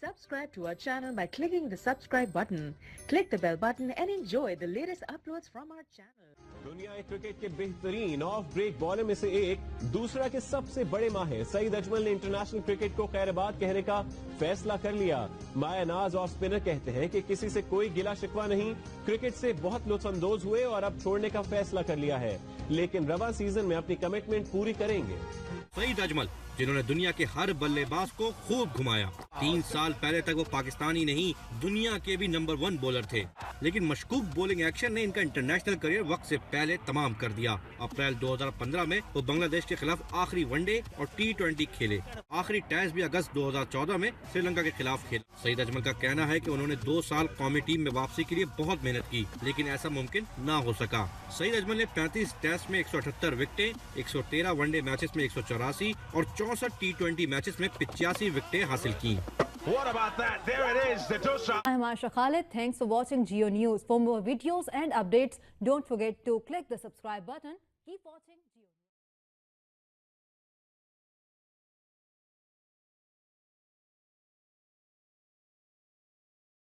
Subscribe to our channel by clicking the subscribe button. Click the bell button and enjoy the latest uploads from our channel. दुनिया cricket के बेहतरीन of break bowler में से एक, दूसरा के सबसे बड़े माहिर सईद अजमल ने इंटरनेशनल क्रिकेट को खैरबाद कहने का फैसला कर लिया। माया नाज ऑफ स्पिनर कहते हैं कि किसी से कोई गिला शिकवा नहीं, क्रिकेट से बहुत लुत्फअंदोज हुए और अब छोड़ने का फैसला कर लिया है, लेकिन रवा सीजन में अपनी कमिटमेंट पूरी करेंगे। सईद अजमल, जिन्होंने दुनिया के हर बल्लेबाज को खूब घुमाया। 3 साल पहले तक वो पाकिस्तानी नहीं, दुनिया के भी नंबर 1 बॉलर थे, लेकिन मशकूक बॉलिंग एक्शन ने इनका इंटरनेशनल करियर वक्त से पहले तमाम कर दिया। अप्रैल 2015 में वो बांग्लादेश के खिलाफ आखिरी वनडे और T20 खेले। आखिरी टेस्ट भी अगस्त 2014 में श्रीलंका के खिलाफ खेला। सईद अजमल का कहना है कि उन्होंने 2 साल कौमी टीम में वापसी के लिए बहुत मेहनत की, लेकिन ऐसा मुमकिन ना हो सका। सईद अजमल ने 35 टेस्ट में 178 विकेटें, 113 वनडे मैचेस में 184 और 64 T20 मैचेस में 85 विकेटें हासिल की। What about that? There it is, the Dusha. I'm Asha Khalid. Thanks for watching Geo News. For more videos and updates, don't forget to click the subscribe button. Keep watching Geo News.